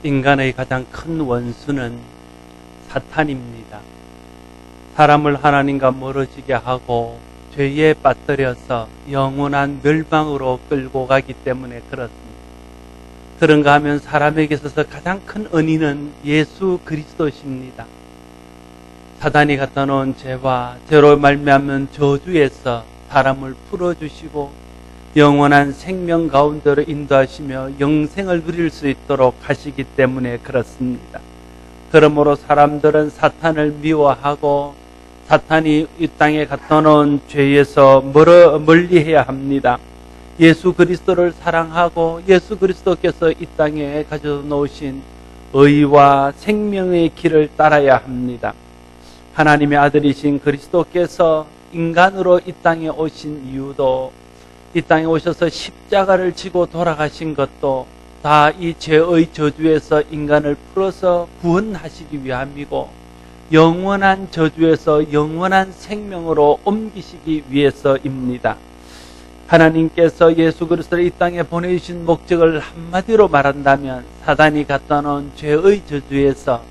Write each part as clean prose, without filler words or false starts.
인간의 가장 큰 원수는 사탄입니다. 사람을 하나님과 멀어지게 하고 죄에 빠뜨려서 영원한 멸망으로 끌고 가기 때문에 그렇습니다. 그런가 하면 사람에게 있어서 가장 큰 은인은 예수 그리스도십니다. 사단이 갖다 놓은 죄와 죄로 말미암은 저주에서 사람을 풀어주시고 영원한 생명 가운데로 인도하시며 영생을 누릴 수 있도록 하시기 때문에 그렇습니다. 그러므로 사람들은 사탄을 미워하고 사탄이 이 땅에 갖다 놓은 죄에서 멀리해야 합니다. 예수 그리스도를 사랑하고 예수 그리스도께서 이 땅에 가져놓으신 의와 생명의 길을 따라야 합니다. 하나님의 아들이신 그리스도께서 인간으로 이 땅에 오신 이유도 이 땅에 오셔서 십자가를 지고 돌아가신 것도 다 이 죄의 저주에서 인간을 풀어서 구원하시기 위함이고 영원한 저주에서 영원한 생명으로 옮기시기 위해서입니다. 하나님께서 예수 그리스도를 이 땅에 보내주신 목적을 한마디로 말한다면 사단이 갖다 놓은 죄의 저주에서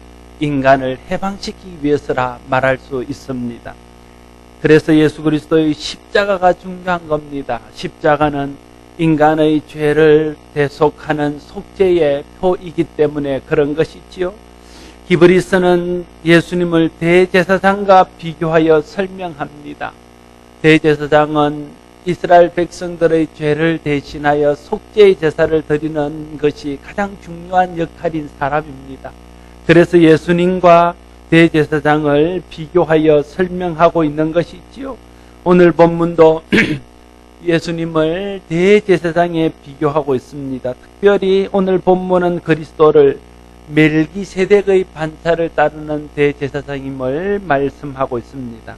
인간을 해방시키기 위해서라 말할 수 있습니다. 그래서 예수 그리스도의 십자가가 중요한 겁니다. 십자가는 인간의 죄를 대속하는 속죄의 표이기 때문에 그런 것이지요. 히브리서는 예수님을 대제사장과 비교하여 설명합니다. 대제사장은 이스라엘 백성들의 죄를 대신하여 속죄의 제사를 드리는 것이 가장 중요한 역할인 사람입니다. 그래서 예수님과 대제사장을 비교하여 설명하고 있는 것이지요. 오늘 본문도 예수님을 대제사장에 비교하고 있습니다. 특별히 오늘 본문은 그리스도를 멜기세덱의 반차를 따르는 대제사장임을 말씀하고 있습니다.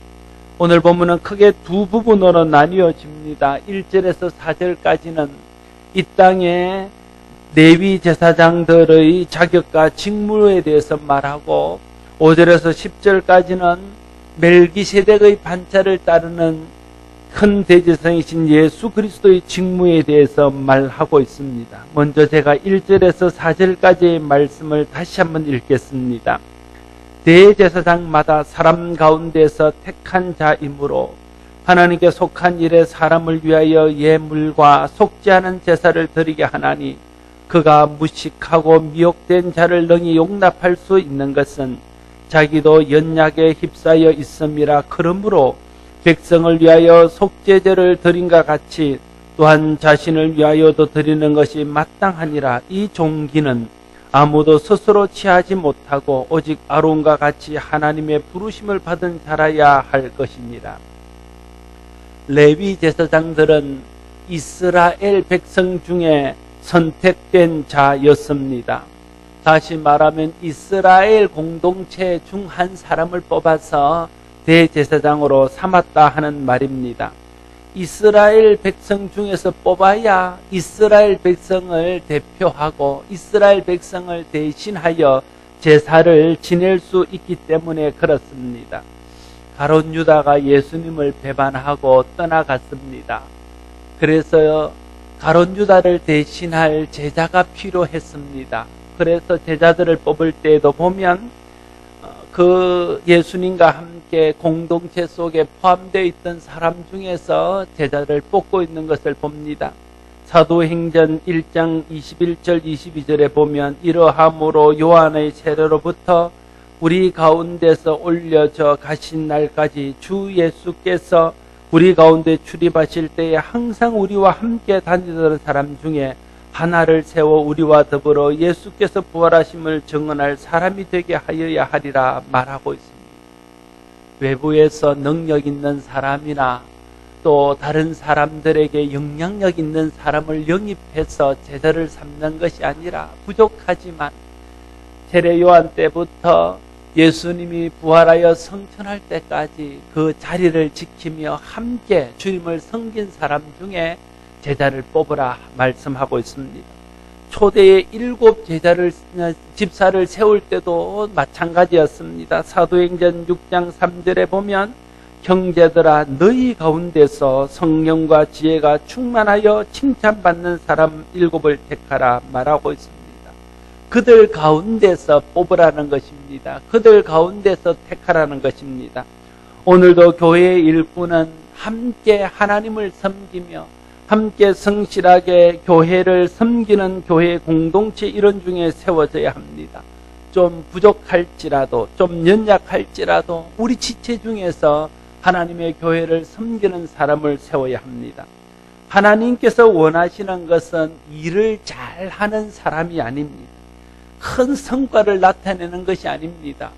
오늘 본문은 크게 두 부분으로 나뉘어집니다. 1절에서 4절까지는 이 땅의 레위 제사장들의 자격과 직무에 대해서 말하고 5절에서 10절까지는 멜기세덱의 반차를 따르는 큰 대제사장이신 예수 그리스도의 직무에 대해서 말하고 있습니다. 먼저 제가 1절에서 4절까지의 말씀을 다시 한번 읽겠습니다. 대제사장마다 사람 가운데서 택한 자이므로 하나님께 속한 일에 사람을 위하여 예물과 속죄하는 제사를 드리게 하나니 그가 무식하고 미혹된 자를 능히 용납할 수 있는 것은 자기도 연약에 휩싸여 있음이라. 그러므로 백성을 위하여 속죄제를 드린과 같이 또한 자신을 위하여도 드리는 것이 마땅하니라. 이 종기는 아무도 스스로 취하지 못하고 오직 아론과 같이 하나님의 부르심을 받은 자라야 할 것이니라. 레위 제사장들은 이스라엘 백성 중에 선택된 자였습니다. 다시 말하면 이스라엘 공동체 중 한 사람을 뽑아서 대제사장으로 삼았다 하는 말입니다. 이스라엘 백성 중에서 뽑아야 이스라엘 백성을 대표하고 이스라엘 백성을 대신하여 제사를 지낼 수 있기 때문에 그렇습니다. 가룟 유다가 예수님을 배반하고 떠나갔습니다. 그래서 가룟 유다를 대신할 제자가 필요했습니다. 그래서 제자들을 뽑을 때에도 보면 그 예수님과 함께 공동체 속에 포함되어 있던 사람 중에서 제자를 뽑고 있는 것을 봅니다. 사도행전 1장 21절 22절에 보면 이러함으로 요한의 세례로부터 우리 가운데서 올려져 가신 날까지 주 예수께서 우리 가운데 출입하실 때에 항상 우리와 함께 다니던 사람 중에 하나를 세워 우리와 더불어 예수께서 부활하심을 증언할 사람이 되게 하여야 하리라 말하고 있습니다. 외부에서 능력 있는 사람이나 또 다른 사람들에게 영향력 있는 사람을 영입해서 제자를 삼는 것이 아니라 부족하지만 세례 요한 때부터 예수님이 부활하여 성천할 때까지 그 자리를 지키며 함께 주님을 섬긴 사람 중에 제자를 뽑으라 말씀하고 있습니다. 초대의 7 집사를 세울 때도 마찬가지였습니다. 사도행전 6장 3절에 보면 형제들아 너희 가운데서 성령과 지혜가 충만하여 칭찬받는 사람 7을 택하라 말하고 있습니다. 그들 가운데서 뽑으라는 것입니다. 그들 가운데서 택하라는 것입니다. 오늘도 교회의 일꾼은 함께 하나님을 섬기며 함께 성실하게 교회를 섬기는 교회 공동체 일원 중에 세워져야 합니다. 좀 부족할지라도 좀 연약할지라도 우리 지체 중에서 하나님의 교회를 섬기는 사람을 세워야 합니다. 하나님께서 원하시는 것은 일을 잘하는 사람이 아닙니다. 큰 성과를 나타내는 것이 아닙니다.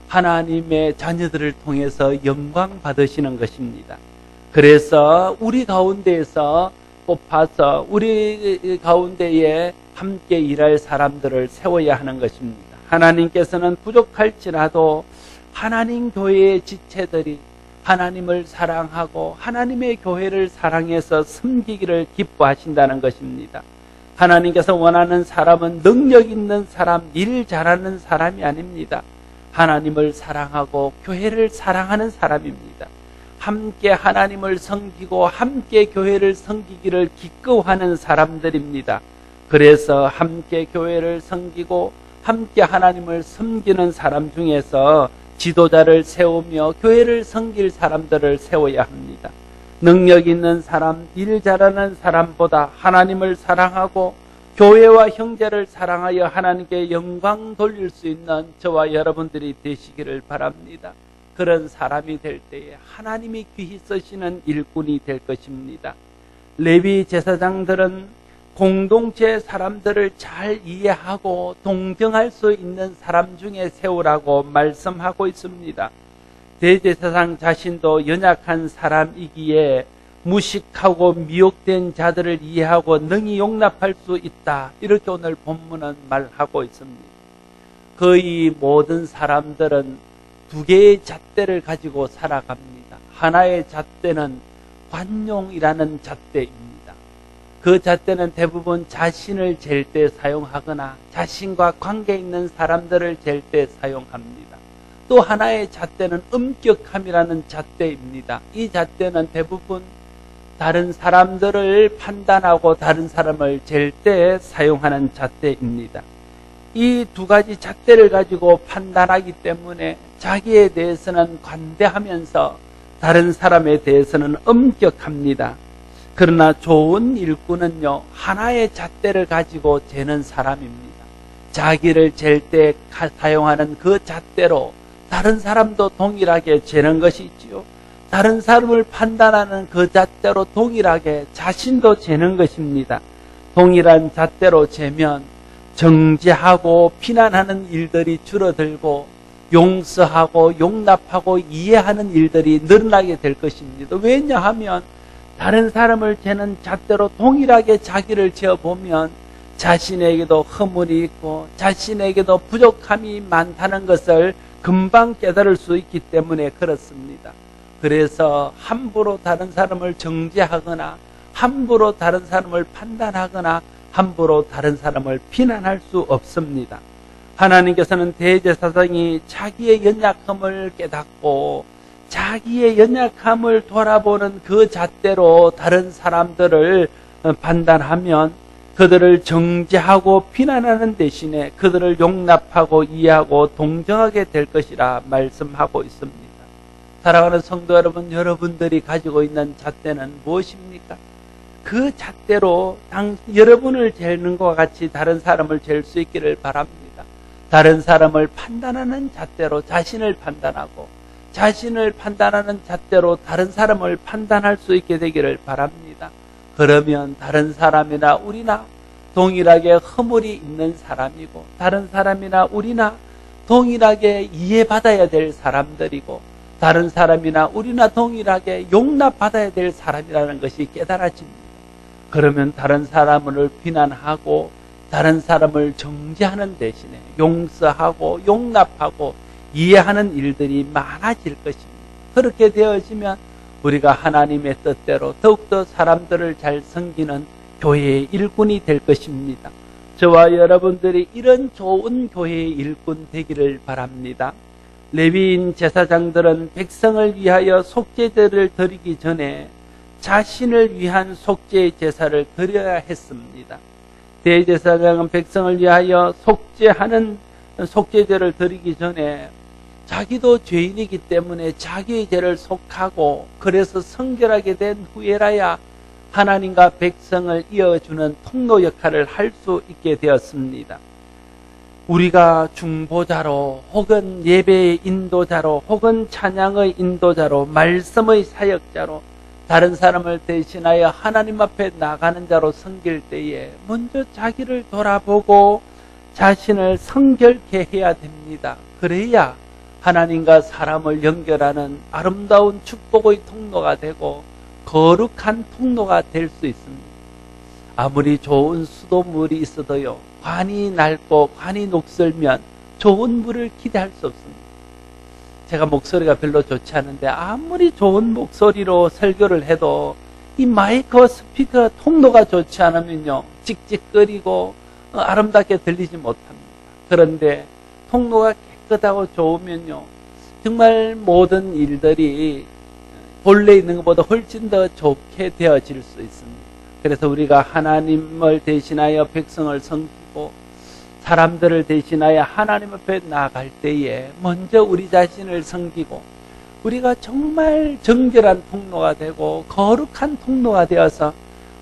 하나님의 자녀들을 통해서 영광 받으시는 것입니다. 그래서 우리 가운데에서 뽑아서 우리 가운데에 함께 일할 사람들을 세워야 하는 것입니다. 하나님께서는 부족할지라도 하나님 교회의 지체들이 하나님을 사랑하고 하나님의 교회를 사랑해서 섬기기를 기뻐하신다는 것입니다. 하나님께서 원하는 사람은 능력 있는 사람, 일 잘하는 사람이 아닙니다. 하나님을 사랑하고 교회를 사랑하는 사람입니다. 함께 하나님을 섬기고 함께 교회를 섬기기를 기꺼워하는 사람들입니다. 그래서 함께 교회를 섬기고 함께 하나님을 섬기는 사람 중에서 지도자를 세우며 교회를 섬길 사람들을 세워야 합니다. 능력 있는 사람, 일 잘하는 사람보다 하나님을 사랑하고 교회와 형제를 사랑하여 하나님께 영광 돌릴 수 있는 저와 여러분들이 되시기를 바랍니다. 그런 사람이 될 때에 하나님이 귀히 쓰시는 일꾼이 될 것입니다. 레위 제사장들은 공동체 사람들을 잘 이해하고 동정할 수 있는 사람 중에 세우라고 말씀하고 있습니다. 대제사장 자신도 연약한 사람이기에 무식하고 미혹된 자들을 이해하고 능히 용납할 수 있다. 이렇게 오늘 본문은 말하고 있습니다. 거의 모든 사람들은 두 개의 잣대를 가지고 살아갑니다. 하나의 잣대는 관용이라는 잣대입니다. 그 잣대는 대부분 자신을 잴 때 사용하거나 자신과 관계 있는 사람들을 잴 때 사용합니다. 또 하나의 잣대는 엄격함이라는 잣대입니다. 이 잣대는 대부분 다른 사람들을 판단하고 다른 사람을 잴 때 사용하는 잣대입니다. 이 두 가지 잣대를 가지고 판단하기 때문에 자기에 대해서는 관대하면서 다른 사람에 대해서는 엄격합니다. 그러나 좋은 일꾼은요, 하나의 잣대를 가지고 재는 사람입니다. 자기를 잴 때 사용하는 그 잣대로 다른 사람도 동일하게 재는 것이 있지요. 다른 사람을 판단하는 그 잣대로 동일하게 자신도 재는 것입니다. 동일한 잣대로 재면 정죄하고 비난하는 일들이 줄어들고 용서하고 용납하고 이해하는 일들이 늘어나게 될 것입니다. 왜냐하면 다른 사람을 재는 잣대로 동일하게 자기를 재어보면 자신에게도 허물이 있고 자신에게도 부족함이 많다는 것을 금방 깨달을 수 있기 때문에 그렇습니다. 그래서 함부로 다른 사람을 정죄하거나 함부로 다른 사람을 판단하거나 함부로 다른 사람을 비난할 수 없습니다. 하나님께서는 대제사장이 자기의 연약함을 깨닫고 자기의 연약함을 돌아보는 그 잣대로 다른 사람들을 판단하면 그들을 정죄하고 비난하는 대신에 그들을 용납하고 이해하고 동정하게 될 것이라 말씀하고 있습니다. 사랑하는 성도 여러분, 여러분들이 가지고 있는 잣대는 무엇입니까? 그 잣대로 여러분을 재는 것과 같이 다른 사람을 잴 수 있기를 바랍니다. 다른 사람을 판단하는 잣대로 자신을 판단하고 자신을 판단하는 잣대로 다른 사람을 판단할 수 있게 되기를 바랍니다. 그러면 다른 사람이나 우리나 동일하게 허물이 있는 사람이고 다른 사람이나 우리나 동일하게 이해받아야 될 사람들이고 다른 사람이나 우리나 동일하게 용납받아야 될 사람이라는 것이 깨달아집니다. 그러면 다른 사람을 비난하고 다른 사람을 정죄하는 대신에 용서하고 용납하고 이해하는 일들이 많아질 것입니다. 그렇게 되어지면 우리가 하나님의 뜻대로 더욱더 사람들을 잘 섬기는 교회의 일꾼이 될 것입니다. 저와 여러분들이 이런 좋은 교회의 일꾼 되기를 바랍니다. 레위인 제사장들은 백성을 위하여 속죄제를 드리기 전에 자신을 위한 속죄 제사를 드려야 했습니다. 대제사장은 백성을 위하여 속죄제를 드리기 전에 자기도 죄인이기 때문에 자기의 죄를 속하고 그래서 성결하게 된 후에라야 하나님과 백성을 이어주는 통로 역할을 할 수 있게 되었습니다. 우리가 중보자로 혹은 예배의 인도자로 혹은 찬양의 인도자로 말씀의 사역자로 다른 사람을 대신하여 하나님 앞에 나가는 자로 섬길 때에 먼저 자기를 돌아보고 자신을 성결케 해야 됩니다. 그래야 하나님과 사람을 연결하는 아름다운 축복의 통로가 되고 거룩한 통로가 될 수 있습니다. 아무리 좋은 수돗물이 있어도요, 관이 낡고 관이 녹슬면 좋은 물을 기대할 수 없습니다. 제가 목소리가 별로 좋지 않은데 아무리 좋은 목소리로 설교를 해도 이 마이크와 스피커 통로가 좋지 않으면요, 찍찍거리고 아름답게 들리지 못합니다. 그런데 통로가 깨끗하고 좋으면요, 정말 모든 일들이 본래 있는 것보다 훨씬 더 좋게 되어질 수 있습니다. 그래서 우리가 하나님을 대신하여 백성을 섬기고 사람들을 대신하여 하나님 앞에 나아갈 때에 먼저 우리 자신을 섬기고 우리가 정말 정결한 통로가 되고 거룩한 통로가 되어서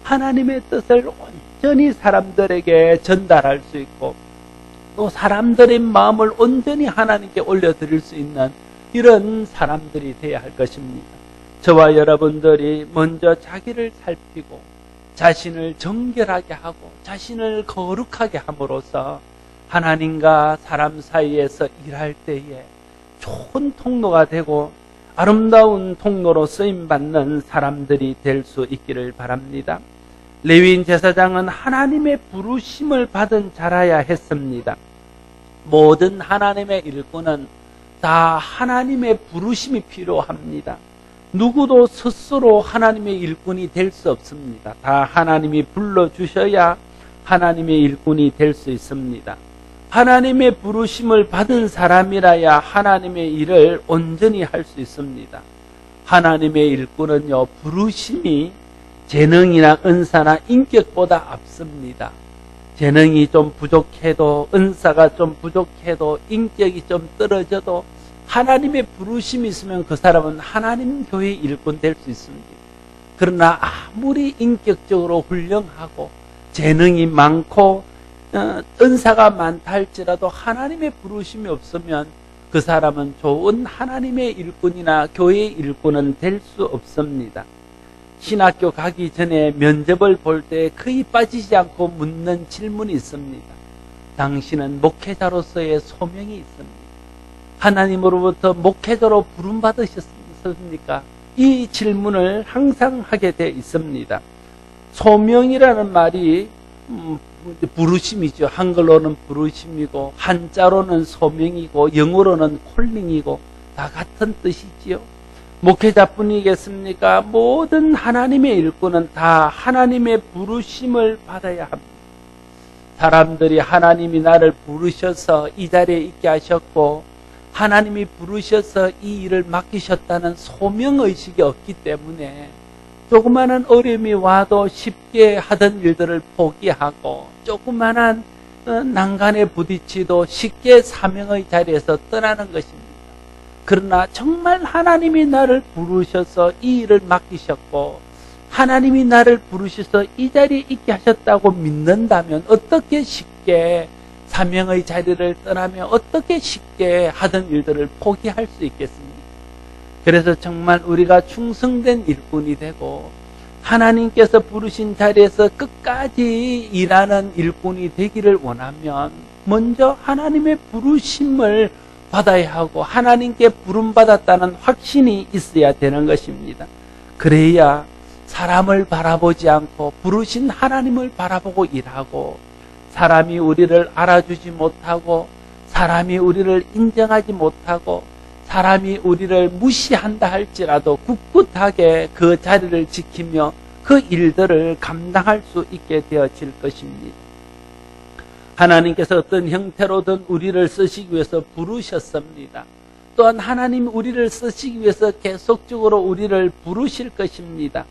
하나님의 뜻을 온전히 사람들에게 전달할 수 있고 또 사람들의 마음을 온전히 하나님께 올려드릴 수 있는 이런 사람들이 되어야 할 것입니다. 저와 여러분들이 먼저 자기를 살피고 자신을 정결하게 하고 자신을 거룩하게 함으로써 하나님과 사람 사이에서 일할 때에 좋은 통로가 되고 아름다운 통로로 쓰임받는 사람들이 될 수 있기를 바랍니다. 레위인 제사장은 하나님의 부르심을 받은 자라야 했습니다. 모든 하나님의 일꾼은 다 하나님의 부르심이 필요합니다. 누구도 스스로 하나님의 일꾼이 될 수 없습니다. 다 하나님이 불러주셔야 하나님의 일꾼이 될 수 있습니다. 하나님의 부르심을 받은 사람이라야 하나님의 일을 온전히 할 수 있습니다. 하나님의 일꾼은요, 부르심이 재능이나 은사나 인격보다 앞섭니다. 재능이 좀 부족해도, 은사가 좀 부족해도, 인격이 좀 떨어져도 하나님의 부르심이 있으면 그 사람은 하나님 교회의 일꾼 될 수 있습니다. 그러나 아무리 인격적으로 훌륭하고 재능이 많고 은사가 많다 할지라도 하나님의 부르심이 없으면 그 사람은 좋은 하나님의 일꾼이나 교회의 일꾼은 될 수 없습니다. 신학교 가기 전에 면접을 볼 때 거의 빠지지 않고 묻는 질문이 있습니다. 당신은 목회자로서의 소명이 있습니다. 하나님으로부터 목회자로 부름받으셨습니까? 이 질문을 항상 하게 돼 있습니다. 소명이라는 말이 부르심이죠. 한글로는 부르심이고 한자로는 소명이고 영어로는 콜링이고 다 같은 뜻이지요. 목회자뿐이겠습니까? 모든 하나님의 일꾼은 다 하나님의 부르심을 받아야 합니다. 사람들이 하나님이 나를 부르셔서 이 자리에 있게 하셨고 하나님이 부르셔서 이 일을 맡기셨다는 소명의식이 없기 때문에 조그마한 어려움이 와도 쉽게 하던 일들을 포기하고 조그마한 난간에 부딪히도 쉽게 사명의 자리에서 떠나는 것입니다. 그러나 정말 하나님이 나를 부르셔서 이 일을 맡기셨고 하나님이 나를 부르셔서 이 자리에 있게 하셨다고 믿는다면 어떻게 쉽게 사명의 자리를 떠나며 어떻게 쉽게 하던 일들을 포기할 수 있겠습니까? 그래서 정말 우리가 충성된 일꾼이 되고 하나님께서 부르신 자리에서 끝까지 일하는 일꾼이 되기를 원하면 먼저 하나님의 부르심을 받아야 하고 하나님께 부름받았다는 확신이 있어야 되는 것입니다. 그래야 사람을 바라보지 않고 부르신 하나님을 바라보고 일하고 사람이 우리를 알아주지 못하고 사람이 우리를 인정하지 못하고 사람이 우리를 무시한다 할지라도 꿋꿋하게 그 자리를 지키며 그 일들을 감당할 수 있게 되어질 것입니다. 하나님께서 어떤 형태로든 우리를 쓰시기 위해서 부르셨습니다. 또한 하나님 우리를 쓰시기 위해서 계속적으로 우리를 부르실 것입니다.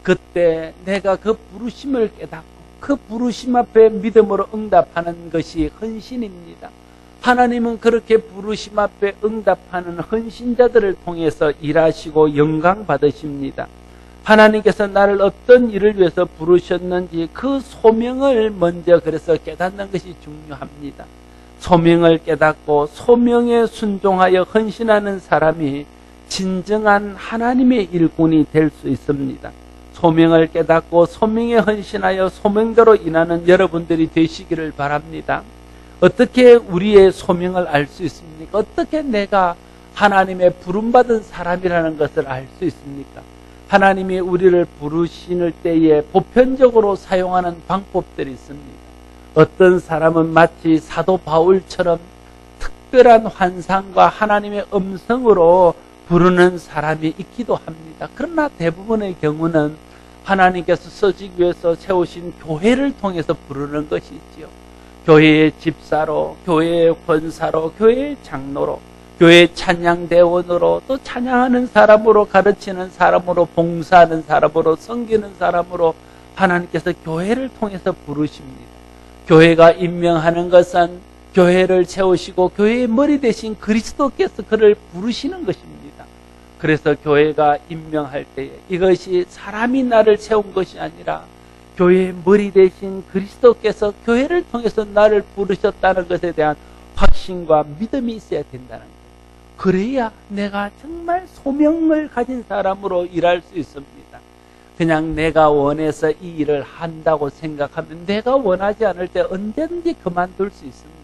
그때 내가 그 부르심을 깨닫고 그 부르심 앞에 믿음으로 응답하는 것이 헌신입니다. 하나님은 그렇게 부르심 앞에 응답하는 헌신자들을 통해서 일하시고 영광 받으십니다. 하나님께서 나를 어떤 일을 위해서 부르셨는지 그 소명을 먼저 그래서 깨닫는 것이 중요합니다. 소명을 깨닫고 소명에 순종하여 헌신하는 사람이 진정한 하나님의 일꾼이 될 수 있습니다. 소명을 깨닫고 소명에 헌신하여 소명대로 일하는 여러분들이 되시기를 바랍니다. 어떻게 우리의 소명을 알 수 있습니까? 어떻게 내가 하나님의 부름받은 사람이라는 것을 알 수 있습니까? 하나님이 우리를 부르시는 때에 보편적으로 사용하는 방법들이 있습니다. 어떤 사람은 마치 사도 바울처럼 특별한 환상과 하나님의 음성으로 부르는 사람이 있기도 합니다. 그러나 대부분의 경우는 하나님께서 쓰시기 위해서 세우신 교회를 통해서 부르는 것이지요. 교회의 집사로, 교회의 권사로, 교회의 장로로, 교회의 찬양대원으로, 또 찬양하는 사람으로, 가르치는 사람으로, 봉사하는 사람으로, 섬기는 사람으로 하나님께서 교회를 통해서 부르십니다. 교회가 임명하는 것은 교회를 세우시고 교회의 머리 대신 그리스도께서 그를 부르시는 것입니다. 그래서 교회가 임명할 때에 이것이 사람이 나를 세운 것이 아니라 교회의 머리 대신 그리스도께서 교회를 통해서 나를 부르셨다는 것에 대한 확신과 믿음이 있어야 된다는 거예요. 그래야 내가 정말 소명을 가진 사람으로 일할 수 있습니다. 그냥 내가 원해서 이 일을 한다고 생각하면 내가 원하지 않을 때 언제든지 그만둘 수 있습니다.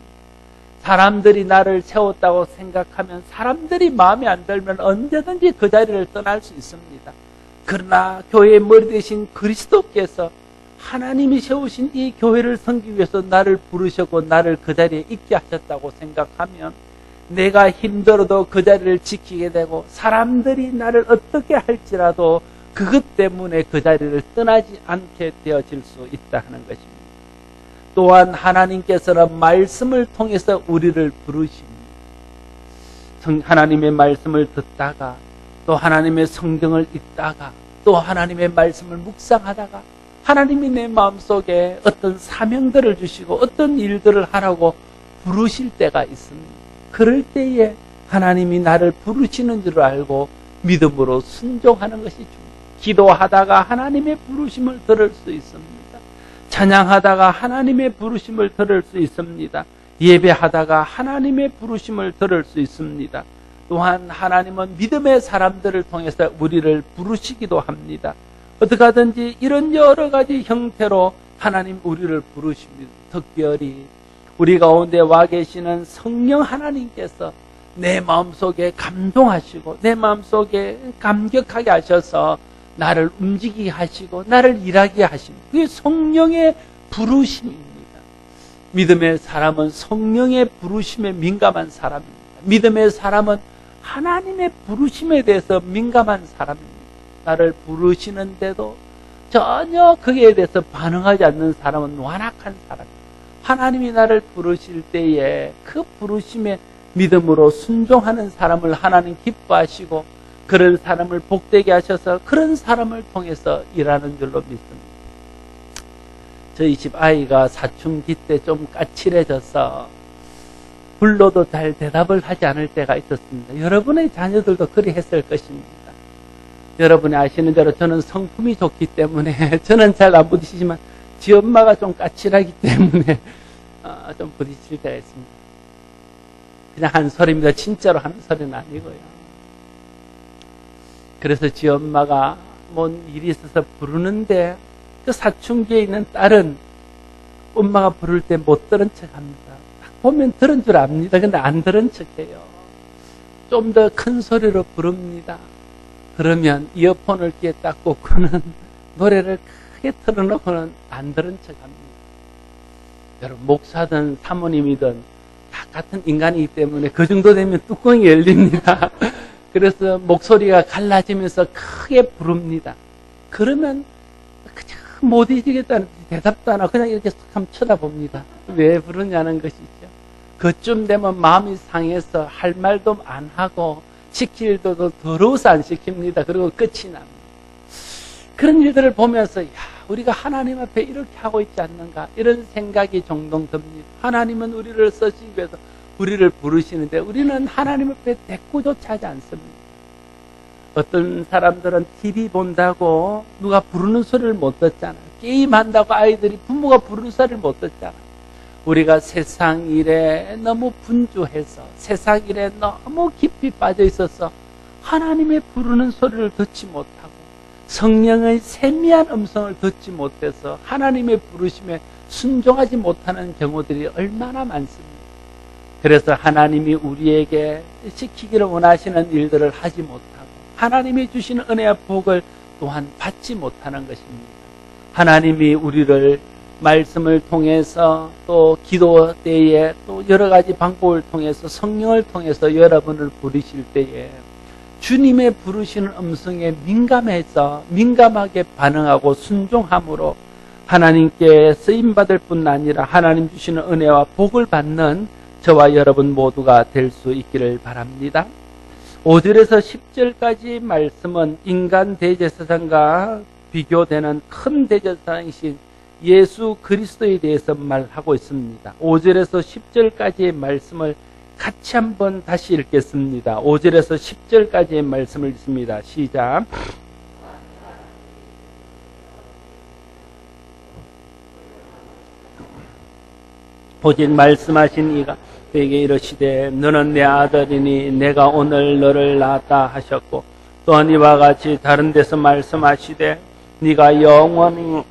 사람들이 나를 세웠다고 생각하면 사람들이 마음에 안 들면 언제든지 그 자리를 떠날 수 있습니다. 그러나 교회의 머리 대신 그리스도께서 하나님이 세우신 이 교회를 섬기기 위해서 나를 부르셨고 나를 그 자리에 있게 하셨다고 생각하면 내가 힘들어도 그 자리를 지키게 되고 사람들이 나를 어떻게 할지라도 그것 때문에 그 자리를 떠나지 않게 되어질 수 있다 하는 것입니다. 또한 하나님께서는 말씀을 통해서 우리를 부르십니다. 하나님의 말씀을 듣다가 또 하나님의 성경을 읽다가 또 하나님의 말씀을 묵상하다가 하나님이 내 마음속에 어떤 사명들을 주시고 어떤 일들을 하라고 부르실 때가 있습니다. 그럴 때에 하나님이 나를 부르시는 줄 알고 믿음으로 순종하는 것이 중요합니다. 기도하다가 하나님의 부르심을 들을 수 있습니다. 찬양하다가 하나님의 부르심을 들을 수 있습니다. 예배하다가 하나님의 부르심을 들을 수 있습니다. 또한 하나님은 믿음의 사람들을 통해서 우리를 부르시기도 합니다. 어떻게 하든지 이런 여러 가지 형태로 하나님 우리를 부르십니다. 특별히 우리 가운데 와 계시는 성령 하나님께서 내 마음속에 감동하시고 내 마음속에 감격하게 하셔서 나를 움직이게 하시고 나를 일하게 하십니다. 그게 성령의 부르심입니다. 믿음의 사람은 성령의 부르심에 민감한 사람입니다. 믿음의 사람은 하나님의 부르심에 대해서 민감한 사람입니다. 나를 부르시는데도 전혀 거기에 대해서 반응하지 않는 사람은 완악한 사람입니다. 하나님이 나를 부르실 때에 그 부르심에 믿음으로 순종하는 사람을 하나님 기뻐하시고 그런 사람을 복되게 하셔서 그런 사람을 통해서 일하는 줄로 믿습니다. 저희 집 아이가 사춘기 때 좀 까칠해져서 불러도 잘 대답을 하지 않을 때가 있었습니다. 여러분의 자녀들도 그리 했을 것입니다. 여러분이 아시는 대로 저는 성품이 좋기 때문에 저는 잘 안 부딪히지만 지 엄마가 좀 까칠하기 때문에 좀 부딪힐 때가 있습니다. 그냥 한 소리입니다. 진짜로 하는 소리는 아니고요. 그래서 지 엄마가 뭔 일이 있어서 부르는데 그 사춘기에 있는 딸은 엄마가 부를 때 못 들은 척 합니다. 딱 보면 들은 줄 압니다. 근데 안 들은 척 해요. 좀 더 큰 소리로 부릅니다. 그러면 이어폰을 귀에 딱 꽂고는 노래를 크게 틀어놓고는 안 들은 척 합니다. 여러분, 목사든 사모님이든 다 같은 인간이기 때문에 그 정도 되면 뚜껑이 열립니다. 그래서 목소리가 갈라지면서 크게 부릅니다. 그러면 그냥 못 잊겠다는 대답도 안 하고 그냥 이렇게 한번 쳐다봅니다. 왜 부르냐는 것이죠. 그쯤 되면 마음이 상해서 할 말도 안 하고 시킬 일도 더러워서 안 시킵니다. 그리고 끝이 납니다. 그런 일들을 보면서 야, 우리가 하나님 앞에 이렇게 하고 있지 않는가 이런 생각이 종종 듭니다. 하나님은 우리를 쓰시기 위해서 우리를 부르시는데 우리는 하나님 앞에 대꾸조차 하지 않습니다. 어떤 사람들은 TV 본다고 누가 부르는 소리를 못 듣잖아. 게임한다고 아이들이 부모가 부르는 소리를 못 듣잖아. 우리가 세상 일에 너무 분주해서 세상 일에 너무 깊이 빠져 있어서 하나님의 부르는 소리를 듣지 못하고 성령의 세미한 음성을 듣지 못해서 하나님의 부르심에 순종하지 못하는 경우들이 얼마나 많습니다. 그래서 하나님이 우리에게 시키기를 원하시는 일들을 하지 못하고 하나님이 주시는 은혜와 복을 또한 받지 못하는 것입니다. 하나님이 우리를 말씀을 통해서 또 기도 때에 또 여러 가지 방법을 통해서 성령을 통해서 여러분을 부르실 때에 주님의 부르시는 음성에 민감하게 반응하고 순종함으로 하나님께 쓰임받을 뿐 아니라 하나님 주시는 은혜와 복을 받는 저와 여러분 모두가 될 수 있기를 바랍니다. 5절에서 10절까지 말씀은 인간 대제사장과 비교되는 큰 대제사장이신 예수 그리스도에 대해서 말하고 있습니다. 5절에서 10절까지의 말씀을 같이 한번 다시 읽겠습니다. 5절에서 10절까지의 말씀을 읽습니다. 시작. 오직 말씀하신 이가 그에게 이르시되 너는 내 아들이니 내가 오늘 너를 낳았다 하셨고 또한 이와 같이 다른 데서 말씀하시되 네가 영원히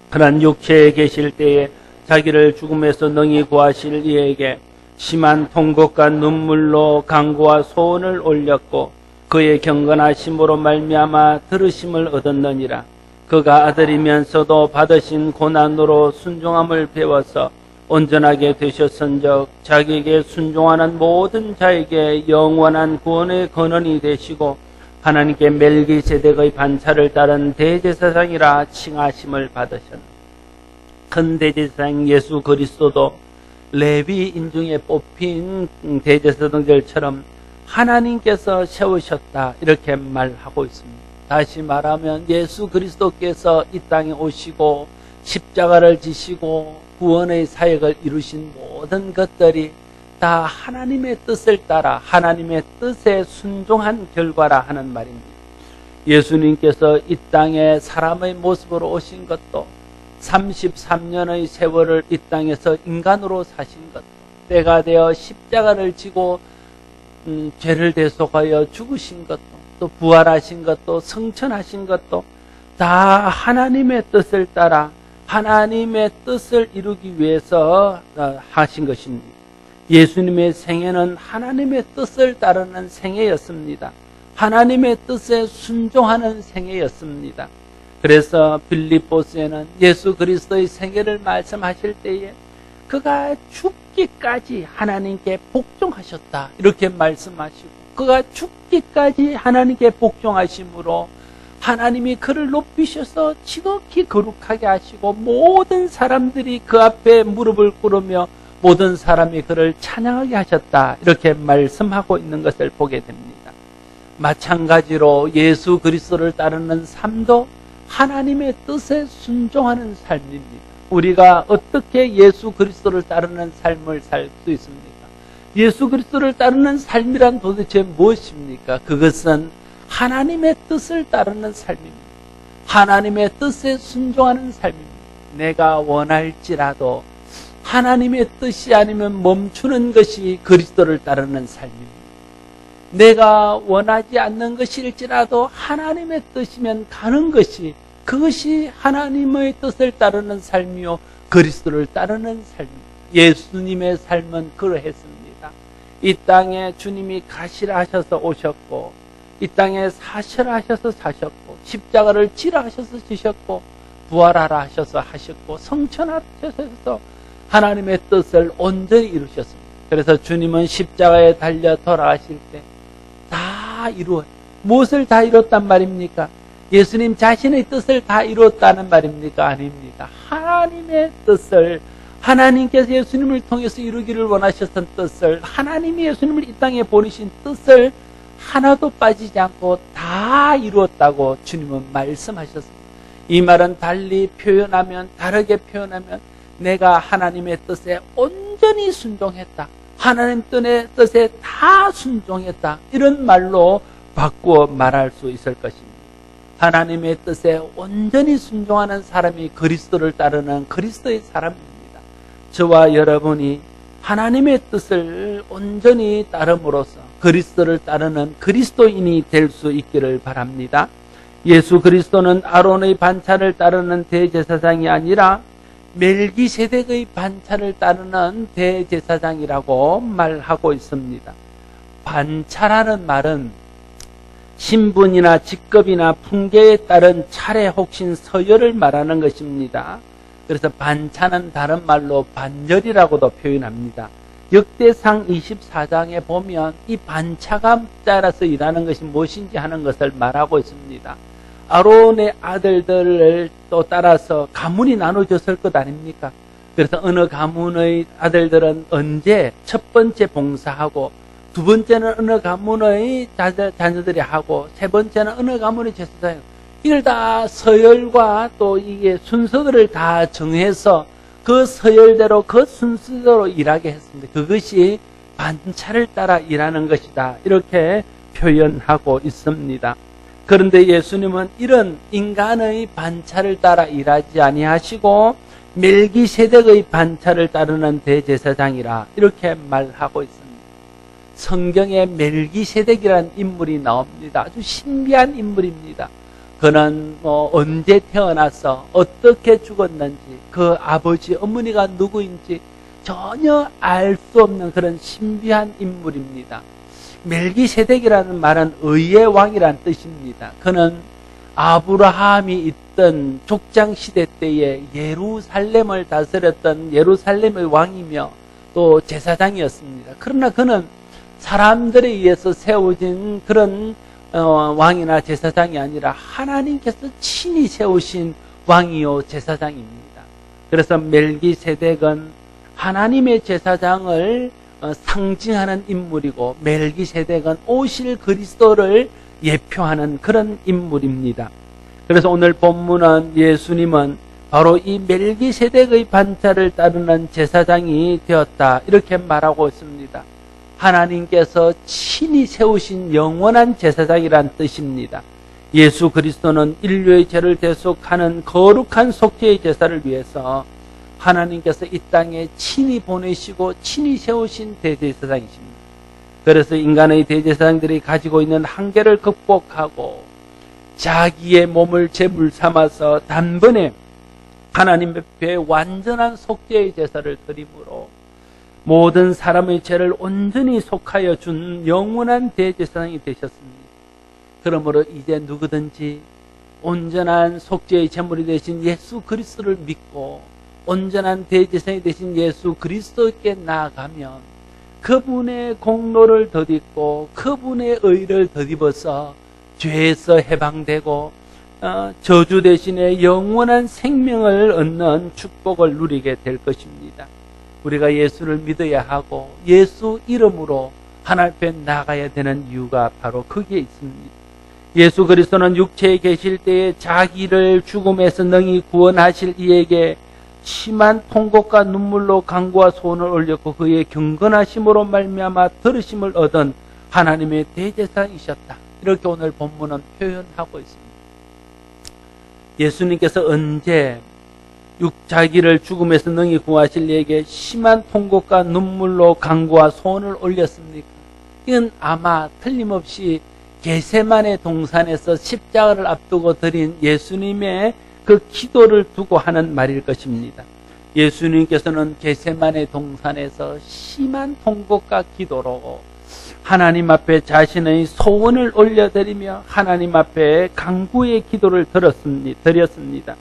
그런 육체에 계실 때에 자기를 죽음에서 능히 구하실 이에게 심한 통곡과 눈물로 간구와 소원을 올렸고 그의 경건하심으로 말미암아 들으심을 얻었느니라. 그가 아들이면서도 받으신 고난으로 순종함을 배워서 온전하게 되셨은즉 자기에게 순종하는 모든 자에게 영원한 구원의 근원이 되시고 하나님께 멜기세덱의 반차를 따른 대제사장이라 칭하심을 받으셨다. 큰 대제사장 예수 그리스도도 레위인 중에 뽑힌 대제사장들처럼 하나님께서 세우셨다 이렇게 말하고 있습니다. 다시 말하면 예수 그리스도께서 이 땅에 오시고 십자가를 지시고 구원의 사역을 이루신 모든 것들이 다 하나님의 뜻을 따라 하나님의 뜻에 순종한 결과라 하는 말입니다. 예수님께서 이 땅에 사람의 모습으로 오신 것도 33년의 세월을 이 땅에서 인간으로 사신 것도 때가 되어 십자가를 지고 죄를 대속하여 죽으신 것도 또 부활하신 것도 성천하신 것도 다 하나님의 뜻을 따라 하나님의 뜻을 이루기 위해서 하신 것입니다. 예수님의 생애는 하나님의 뜻을 따르는 생애였습니다. 하나님의 뜻에 순종하는 생애였습니다. 그래서 빌립보서에는 예수 그리스도의 생애를 말씀하실 때에 그가 죽기까지 하나님께 복종하셨다 이렇게 말씀하시고 그가 죽기까지 하나님께 복종하심으로 하나님이 그를 높이셔서 지극히 거룩하게 하시고 모든 사람들이 그 앞에 무릎을 꿇으며 모든 사람이 그를 찬양하게 하셨다 이렇게 말씀하고 있는 것을 보게 됩니다. 마찬가지로 예수 그리스도를 따르는 삶도 하나님의 뜻에 순종하는 삶입니다. 우리가 어떻게 예수 그리스도를 따르는 삶을 살 수 있습니까? 예수 그리스도를 따르는 삶이란 도대체 무엇입니까? 그것은 하나님의 뜻을 따르는 삶입니다. 하나님의 뜻에 순종하는 삶입니다. 내가 원할지라도 하나님의 뜻이 아니면 멈추는 것이 그리스도를 따르는 삶입니다. 내가 원하지 않는 것일지라도 하나님의 뜻이면 가는 것이 그것이 하나님의 뜻을 따르는 삶이요 그리스도를 따르는 삶입니다. 예수님의 삶은 그러했습니다. 이 땅에 주님이 가시라 하셔서 오셨고 이 땅에 사시라 하셔서 사셨고 십자가를 지라 하셔서 지셨고 부활하라 하셔서 하셨고 성천하셔서 하나님의 뜻을 온전히 이루셨습니다. 그래서 주님은 십자가에 달려 돌아가실 때 다 무엇을 다 이뤘단 말입니까? 예수님 자신의 뜻을 다 이뤘다는 말입니까? 아닙니다. 하나님의 뜻을 하나님께서 예수님을 통해서 이루기를 원하셨던 뜻을 하나님이 예수님을 이 땅에 보내신 뜻을 하나도 빠지지 않고 다 다 이루었다고 주님은 말씀하셨습니다. 이 말은 달리 표현하면, 다르게 표현하면 내가 하나님의 뜻에 온전히 순종했다. 하나님 뜻에 다 순종했다. 이런 말로 바꾸어 말할 수 있을 것입니다. 하나님의 뜻에 온전히 순종하는 사람이 그리스도를 따르는 그리스도의 사람입니다. 저와 여러분이 하나님의 뜻을 온전히 따름으로써 그리스도를 따르는 그리스도인이 될 수 있기를 바랍니다. 예수 그리스도는 아론의 반차를 따르는 대제사장이 아니라 멜기세덱의 반차를 따르는 대제사장이라고 말하고 있습니다. 반차라는 말은 신분이나 직급이나 풍계에 따른 차례 혹은 서열을 말하는 것입니다. 그래서 반차는 다른 말로 반열이라고도 표현합니다. 역대상 24장에 보면 이 반차가 따라서 일하는 것이 무엇인지 하는 것을 말하고 있습니다. 아론의 아들들을 또 따라서 가문이 나눠졌을 것 아닙니까? 그래서 어느 가문의 아들들은 언제 첫 번째 봉사하고, 두 번째는 어느 가문의 자녀들이 하고, 세 번째는 어느 가문의 제사장이, 이걸 다 서열과 또 이게 순서들을 다 정해서 그 서열대로 그 순서대로 일하게 했습니다. 그것이 반차를 따라 일하는 것이다. 이렇게 표현하고 있습니다. 그런데 예수님은 이런 인간의 반차를 따라 일하지 아니하시고 멜기세덱의 반차를 따르는 대제사장이라 이렇게 말하고 있습니다. 성경에 멜기세덱이라는 인물이 나옵니다. 아주 신비한 인물입니다. 그는 언제 태어나서 어떻게 죽었는지, 그 아버지 어머니가 누구인지 전혀 알 수 없는 그런 신비한 인물입니다. 멜기세덱이라는 말은 의의 왕이란 뜻입니다. 그는 아브라함이 있던 족장시대 때에 예루살렘을 다스렸던 예루살렘의 왕이며 또 제사장이었습니다. 그러나 그는 사람들에 의해서 세워진 그런 왕이나 제사장이 아니라 하나님께서 친히 세우신 왕이요 제사장입니다. 그래서 멜기세덱은 하나님의 제사장을 상징하는 인물이고, 멜기세덱은 오실 그리스도를 예표하는 그런 인물입니다. 그래서 오늘 본문은 예수님은 바로 이 멜기세덱의 반차를 따르는 제사장이 되었다 이렇게 말하고 있습니다. 하나님께서 친히 세우신 영원한 제사장이란 뜻입니다. 예수 그리스도는 인류의 죄를 대속하는 거룩한 속죄의 제사를 위해서 하나님께서 이 땅에 친히 보내시고 친히 세우신 대제사장이십니다. 그래서 인간의 대제사장들이 가지고 있는 한계를 극복하고 자기의 몸을 제물 삼아서 단번에 하나님 앞에 완전한 속죄의 제사를 드림으로 모든 사람의 죄를 온전히 속하여 준 영원한 대제사장이 되셨습니다. 그러므로 이제 누구든지 온전한 속죄의 제물이 되신 예수 그리스도를 믿고 온전한 대제사장이 되신 예수 그리스도께 나아가면 그분의 공로를 덧입고 그분의 의를 덧입어서 죄에서 해방되고 저주 대신에 영원한 생명을 얻는 축복을 누리게 될 것입니다. 우리가 예수를 믿어야 하고 예수 이름으로 하나님 앞에 나가야 되는 이유가 바로 거기에 있습니다. 예수 그리스도는 육체에 계실 때에 자기를 죽음에서 능히 구원하실 이에게 심한 통곡과 눈물로 간구와 소원을 올렸고 그의 경건하심으로 말미암아 들으심을 얻은 하나님의 대제사장이셨다. 이렇게 오늘 본문은 표현하고 있습니다. 예수님께서 언제 자기를 죽음에서 능히 구하실 이에게 심한 통곡과 눈물로 간구와 소원을 올렸습니까? 이건 아마 틀림없이 겟세마네 동산에서 십자가를 앞두고 드린 예수님의 그 기도를 두고 하는 말일 것입니다. 예수님께서는 겟세마네 동산에서 심한 통곡과 기도로 하나님 앞에 자신의 소원을 올려드리며 하나님 앞에 간구의 기도를 드렸습니다.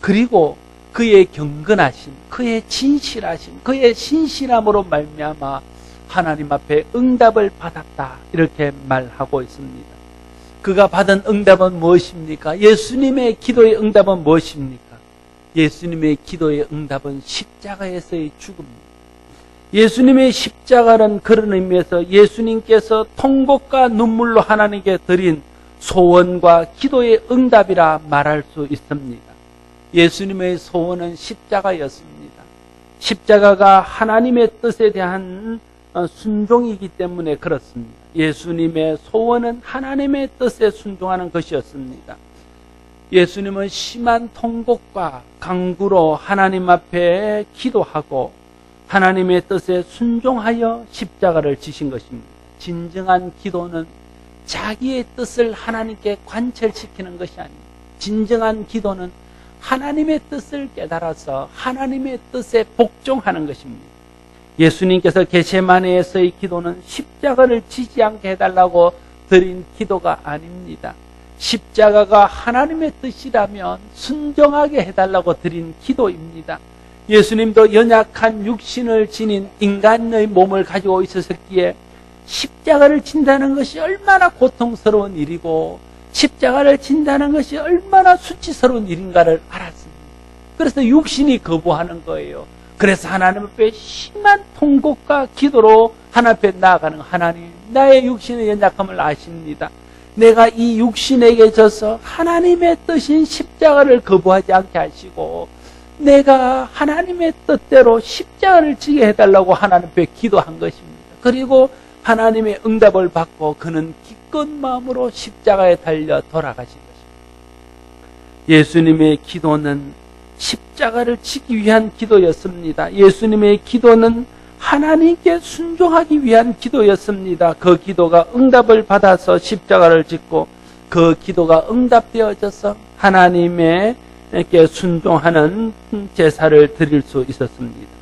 그리고 그의 경건하심, 그의 진실하심, 그의 신실함으로 말미암아 하나님 앞에 응답을 받았다 이렇게 말하고 있습니다. 그가 받은 응답은 무엇입니까? 예수님의 기도의 응답은 무엇입니까? 예수님의 기도의 응답은 십자가에서의 죽음입니다. 예수님의 십자가는 그런 의미에서 예수님께서 통곡과 눈물로 하나님께 드린 소원과 기도의 응답이라 말할 수 있습니다. 예수님의 소원은 십자가였습니다. 십자가가 하나님의 뜻에 대한 순종이기 때문에 그렇습니다. 예수님의 소원은 하나님의 뜻에 순종하는 것이었습니다. 예수님은 심한 통곡과 간구로 하나님 앞에 기도하고 하나님의 뜻에 순종하여 십자가를 지신 것입니다. 진정한 기도는 자기의 뜻을 하나님께 관철시키는 것이 아닙니다. 진정한 기도는 하나님의 뜻을 깨달아서 하나님의 뜻에 복종하는 것입니다. 예수님께서 겟세마네에서의 기도는 십자가를 지지 않게 해달라고 드린 기도가 아닙니다. 십자가가 하나님의 뜻이라면 순종하게 해달라고 드린 기도입니다. 예수님도 연약한 육신을 지닌 인간의 몸을 가지고 있었기에 십자가를 진다는 것이 얼마나 고통스러운 일이고 십자가를 진다는 것이 얼마나 수치스러운 일인가를 알았습니다. 그래서 육신이 거부하는 거예요. 그래서 하나님 앞에 심한 통곡과 기도로 하나님 앞에 나아가는 하나님, 나의 육신의 연약함을 아십니다. 내가 이 육신에게 져서 하나님의 뜻인 십자가를 거부하지 않게 하시고 내가 하나님의 뜻대로 십자가를 지게 해달라고 하나님 앞에 기도한 것입니다. 그리고 하나님의 응답을 받고 그는 기쁜 마음으로 십자가에 달려 돌아가신 것입니다. 예수님의 기도는 십자가를 지기 위한 기도였습니다. 예수님의 기도는 하나님께 순종하기 위한 기도였습니다. 그 기도가 응답을 받아서 십자가를 짓고 그 기도가 응답되어져서 하나님께 순종하는 제사를 드릴 수 있었습니다.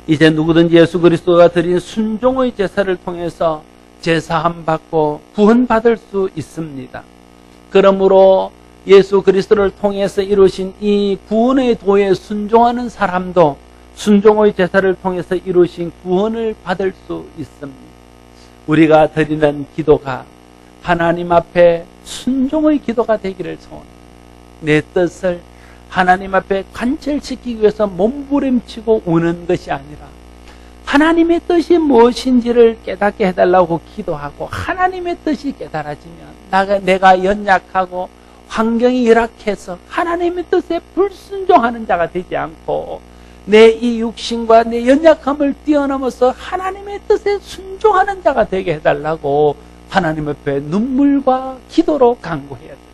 이제 누구든지 예수 그리스도가 드린 순종의 제사를 통해서 제사함 받고 구원받을 수 있습니다. 그러므로 예수 그리스도를 통해서 이루신 이 구원의 도에 순종하는 사람도 순종의 제사를 통해서 이루신 구원을 받을 수 있습니다. 우리가 드리는 기도가 하나님 앞에 순종의 기도가 되기를 소원합니다. 내 뜻을 하나님 앞에 관철시키기 위해서 몸부림치고 우는 것이 아니라 하나님의 뜻이 무엇인지를 깨닫게 해달라고 기도하고 하나님의 뜻이 깨달아지면 내가 연약하고 환경이 열악해서 하나님의 뜻에 불순종하는 자가 되지 않고 내 이 육신과 내 연약함을 뛰어넘어서 하나님의 뜻에 순종하는 자가 되게 해달라고 하나님 앞에 눈물과 기도로 간구해야 됩니다.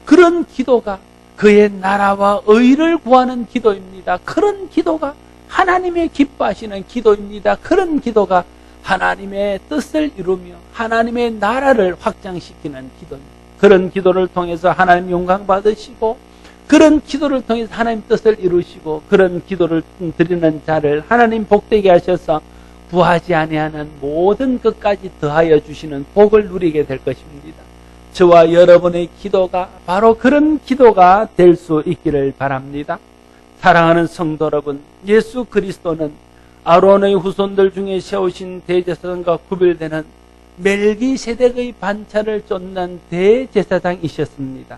그런 기도가 그의 나라와 의를 구하는 기도입니다. 그런 기도가 하나님의 기뻐하시는 기도입니다. 그런 기도가 하나님의 뜻을 이루며 하나님의 나라를 확장시키는 기도입니다. 그런 기도를 통해서 하나님 영광 받으시고 그런 기도를 통해서 하나님 뜻을 이루시고 그런 기도를 드리는 자를 하나님 복되게 하셔서 구하지 아니하는 모든 것까지 더하여 주시는 복을 누리게 될 것입니다. 저와 여러분의 기도가 바로 그런 기도가 될 수 있기를 바랍니다. 사랑하는 성도 여러분, 예수 그리스도는 아론의 후손들 중에 세우신 대제사장과 구별되는 멜기세덱의 반차를 쫓는 대제사장이셨습니다.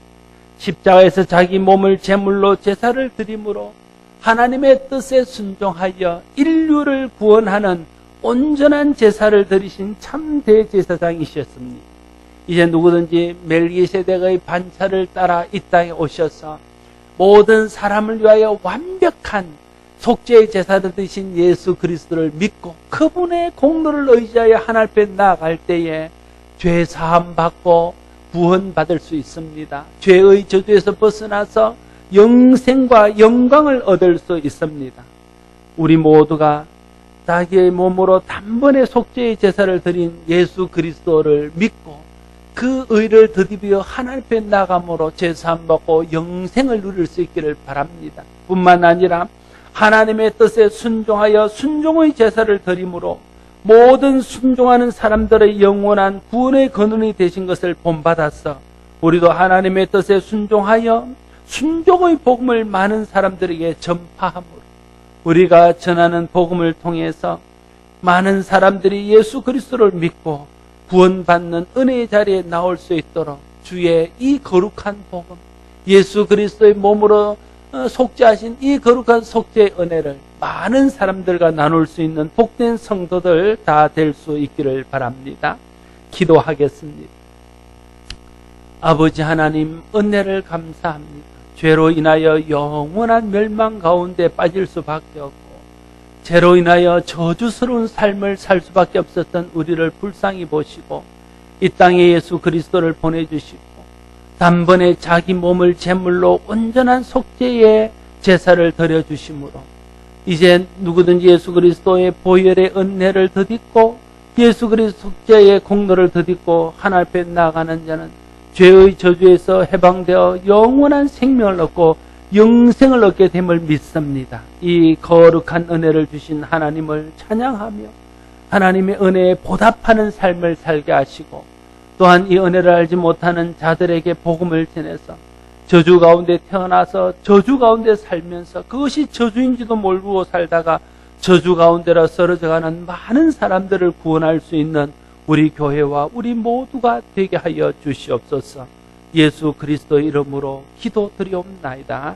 십자가에서 자기 몸을 제물로 제사를 드림으로 하나님의 뜻에 순종하여 인류를 구원하는 온전한 제사를 드리신 참 대제사장이셨습니다. 이제 누구든지 멜기세덱의 반차를 따라 이 땅에 오셔서 모든 사람을 위하여 완벽한 속죄의 제사를 드신 예수 그리스도를 믿고 그분의 공로를 의지하여 하나님 앞에 나아갈 때에 죄 사함 받고 구원받을 수 있습니다. 죄의 저주에서 벗어나서 영생과 영광을 얻을 수 있습니다. 우리 모두가 자기의 몸으로 단번에 속죄의 제사를 드린 예수 그리스도를 믿고 그 의를 드디어 하나님 앞에 나감으로 제사함 받고 영생을 누릴 수 있기를 바랍니다. 뿐만 아니라 하나님의 뜻에 순종하여 순종의 제사를 드림으로 모든 순종하는 사람들의 영원한 구원의 근원이 되신 것을 본받아서 우리도 하나님의 뜻에 순종하여 순종의 복음을 많은 사람들에게 전파함으로 우리가 전하는 복음을 통해서 많은 사람들이 예수 그리스도를 믿고 구원받는 은혜의 자리에 나올 수 있도록 주의 이 거룩한 복음, 예수 그리스도의 몸으로 속죄하신 이 거룩한 속죄의 은혜를 많은 사람들과 나눌 수 있는 복된 성도들 다 될 수 있기를 바랍니다. 기도하겠습니다. 아버지 하나님 은혜를 감사합니다. 죄로 인하여 영원한 멸망 가운데 빠질 수밖에 없고 죄로 인하여 저주스러운 삶을 살 수밖에 없었던 우리를 불쌍히 보시고 이 땅에 예수 그리스도를 보내주시고 단번에 자기 몸을 제물로 온전한 속죄의 제사를 드려주심으로 이제 누구든지 예수 그리스도의 보혈의 은혜를 덧입고 예수 그리스도 속죄의 공로를 덧입고 하나님 앞에 나아가는 자는 죄의 저주에서 해방되어 영원한 생명을 얻고 영생을 얻게 됨을 믿습니다. 이 거룩한 은혜를 주신 하나님을 찬양하며 하나님의 은혜에 보답하는 삶을 살게 하시고 또한 이 은혜를 알지 못하는 자들에게 복음을 전해서 저주 가운데 태어나서 저주 가운데 살면서 그것이 저주인지도 모르고 살다가 저주 가운데로 쓰러져가는 많은 사람들을 구원할 수 있는 우리 교회와 우리 모두가 되게 하여 주시옵소서. 예수 그리스도 이름으로 기도드리옵나이다.